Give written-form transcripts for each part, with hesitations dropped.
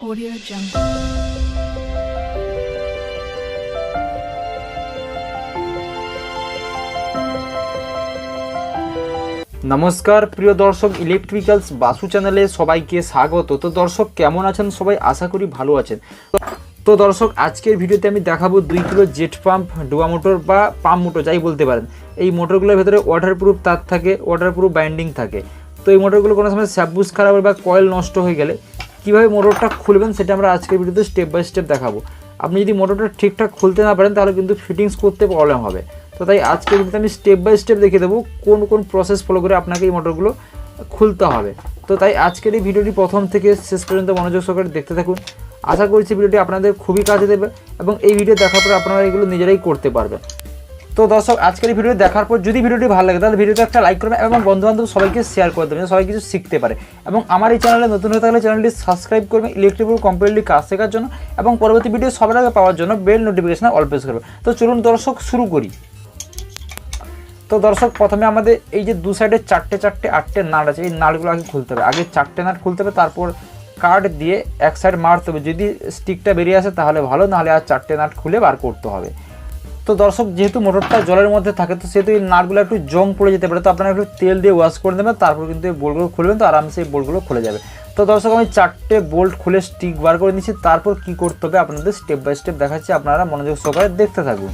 Audio Jungle. নমস্কার প্রিয় দর্শক, ইলেকট্রিক্যালস বাসু চ্যানেলে সবাইকে স্বাগত। তো দর্শক কেমন আছেন সবাই? আশা করি ভালো আছেন। তো দর্শক আজকের ভিডিওতে আমি দেখাবো 2 কিলো জেট পাম্প, ডুয়া মোটর বা পাম্প মোটর যাই বলতে পারেন। এই মোটরগুলোর ভেতরে ওয়াটারপ্রুফ তার থাকে, ওয়াটারপ্রুফ বাইন্ডিং থাকে। তো এই মোটরগুলো কোনো সময় স্যাপবুস খারাপ বা কয়েল নষ্ট হয়ে গেলে কীভাবে মোটরটা খুলবেন সেটা আমরা আজকের ভিডিওতে স্টেপ বাই স্টেপ দেখাবো। আপনি যদি মোটরটা ঠিকঠাক খুলতে না পারেন তাহলে কিন্তু ফিটিংস করতে প্রবলেম হবে। তো তাই আজকে কিন্তু আমি স্টেপ বাই স্টেপ দেখিয়ে দেবো কোন কোন প্রসেস ফলো করে আপনাকে এই মোটরগুলো খুলতে হবে। তো তাই আজকের এই ভিডিওটি প্রথম থেকে শেষ পর্যন্ত মনোযোগ সহকারে দেখতে থাকুন। আশা করছি ভিডিওটি আপনাদের খুবই কাজে দেবে এবং এই ভিডিও দেখার পর আপনারা এগুলো নিজেরাই করতে পারবেন। তো দর্শক আজকের এই ভিডিও দেখার পর যদি ভিডিওটি ভালো লাগে তাহলে ভিডিওতে একটা লাইক করবেন এবং বন্ধুবান্ধব সবাইকে শেয়ার করে দেবেন, সবাই কিছু শিখতে পারে। এবং আমার এই চ্যানেলে নতুন হয়ে থাকলে চ্যানেলটি সাবস্ক্রাইব করবেন ইলেকট্রিক্যাল কমপ্লিটলি কাজ শেখার জন্য এবং পরবর্তী ভিডিও সবার আগে পাওয়ার জন্য বেল নোটিফিকেশন অল প্রেস করবেন। তো চলুন দর্শক শুরু করি। তো দর্শক প্রথমে আমাদের এই যে দু সাইডে আটটে নাট আছে, এই নাটগুলো আগে খুলতে হবে। আগে 4টে নাট খুলতে হবে, তারপর কাঠ দিয়ে এক সাইড মারতে হবে। যদি স্টিকটা বেরিয়ে আসে তাহলে ভালো, নাহলে আর 4টে নাট খুলে বার করতে হবে। তো দর্শক যেহেতু মোটরটা জলের মধ্যে থাকে তো সেহেতু এই নাটগুলো একটু জং পড়ে যেতে পারে। তো আপনারা একটু তেল দিয়ে ওয়াশ করে দেবেন, তারপর কিন্তু এই বোল্টগুলো খুলবেন, তো আরামসে এই বোল্টগুলো খুলে যাবে। তো দর্শক আমি 4টে বোল্ট খুলে স্টিক বার করে নিচ্ছি। তারপর কি করতে হবে আপনাদের স্টেপ বাই স্টেপ দেখাচ্ছি, আপনারা মনোযোগ সহকারে দেখতে থাকুন।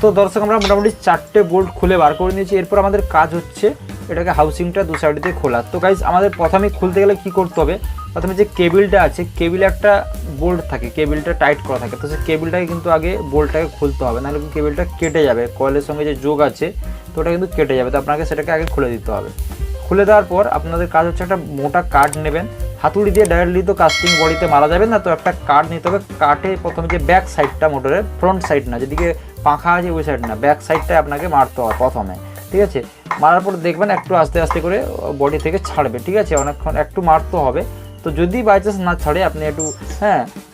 তো দর্শক আমরা মোটামুটি 4টে বোল্ট খুলে বার করে নিয়েছি। এরপর আমাদের কাজ হচ্ছে এটাকে হাউসিংটা দু সাইড দিয়ে খোলা। তো গাইজ আমাদের প্রথমে খুলতে গেলে কি করতে হবে, প্রথমে যে কেবিলটা আছে, কেবিলে একটা বোল্ট থাকে, কেবিলটা টাইট করা থাকে। তো সেই কেবিলটাকে কিন্তু আগে বোল্টটাকে খুলতে হবে, নাহলে কেবিলটা কেটে যাবে। কয়েলের সঙ্গে যে যোগ আছে তো ওটা কিন্তু কেটে যাবে। তো আপনাকে সেটাকে আগে খুলে দিতে হবে। খুলে দেওয়ার পর আপনাদের কাজ হচ্ছে একটা মোটা কাঠ নেবেন। হাতুড়ি দিয়ে ডাইরেক্টলি তো কাস্টিং বডিতে মারা যাবে না, তো একটা কাঠ নিতে হবে। কাঠে প্রথমে যে ব্যাক সাইডটা, মোটরের ফ্রন্ট সাইড না, যেদিকে পাখা আছে ওই সাইড না, ব্যাক সাইডটাই আপনাকে মারতে হবে প্রথমে। ঠিক আছে, মারার পর দেখবেন একটু আস্তে আস্তে করে বডি থেকে ছাড়বে। ঠিক আছে, অনেকক্ষণ একটু মারতে হবে। তো যদি বাই চান্স না ছাড়ে আপনি একটু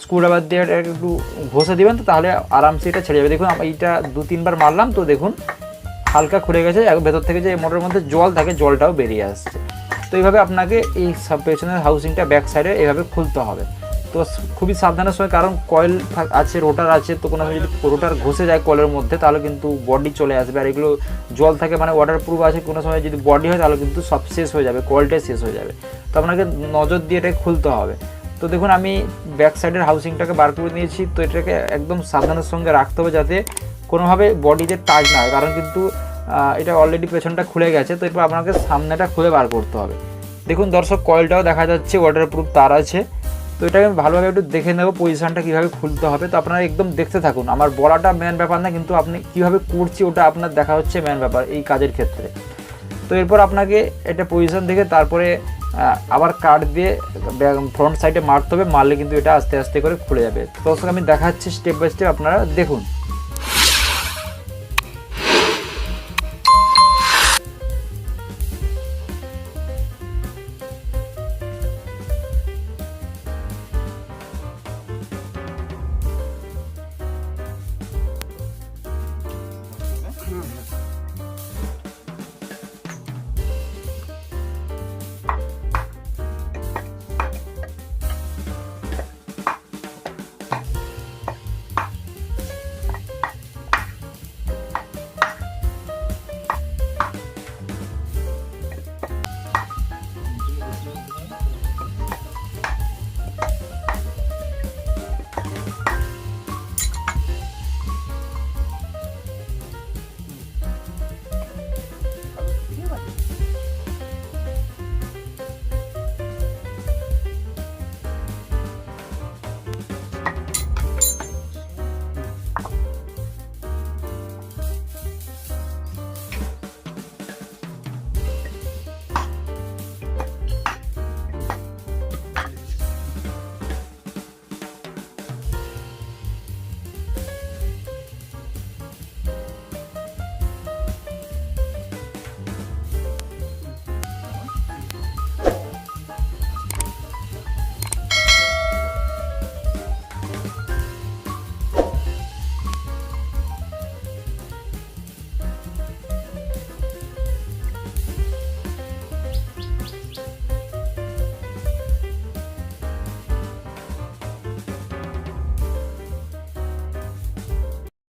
স্ক্রুড্রাইভার দিয়ে একটু ঘষে দেবেন, তো তাহলে আরামসে এটা ছেড়ে যাবে। দেখুন এইটা 2-3 বার মারলাম, তো দেখুন হালকা খুলে গেছে। ভেতর থেকে যে মোটরের মধ্যে জল থাকে জলটাও বেরিয়ে আসছে। তো এইভাবে আপনাকে এই পেছনের হাউসিংটা ব্যাক সাইডে এইভাবে খুলতে হবে। তো খুবই সাবধানের সময়, কারণ কয়েল আছে, রোটার আছে। তো কোনো যদি রোটার ঘষে যায় কয়েলের মধ্যে তাহলে কিন্তু বডি চলে আসবে। আর এগুলো জল থাকে মানে ওয়াটারপ্রুফ আছে, কোনো সময় যদি বডি হয় তাহলে কিন্তু সব শেষ হয়ে যাবে, কয়েলটাই শেষ হয়ে যাবে। তো আপনাকে নজর দিয়ে এটাকে খুলতে হবে। তো দেখুন আমি ব্যাক সাইডের হাউসিংটাকে বার করে নিয়েছি। তো এটাকে একদম সাবধানের সঙ্গে রাখতে হবে যাতে কোনোভাবে বডিতে টাচ না হয়, কারণ কিন্তু এটা অলরেডি পেছনটা খুলে গেছে। তো এরপর আপনাকে সামনেটা খুলে বার করতে হবে। দেখুন দর্শক কয়েলটাও দেখা যাচ্ছে, ওয়াটারপ্রুফ তার আছে। তো এটাকে আমি ভালোভাবে একটু দেখে নেব পজিশনটা কীভাবে খুলতে হবে। তো আপনারা একদম দেখতে থাকুন। আমার বলাটা মেন ব্যাপার না, কিন্তু আপনি কীভাবে করছি ওটা আপনার দেখা হচ্ছে মেন ব্যাপার এই কাজের ক্ষেত্রে। তো এরপর আপনাকে এটা পজিশন দেখে তারপরে আবার কাট দিয়ে ফ্রন্ট সাইডে মারতে হবে। মারলে কিন্তু এটা আস্তে আস্তে করে খুলে যাবে। তো দর্শক আমি দেখাচ্ছি স্টেপ বাই স্টেপ, আপনারা দেখুন।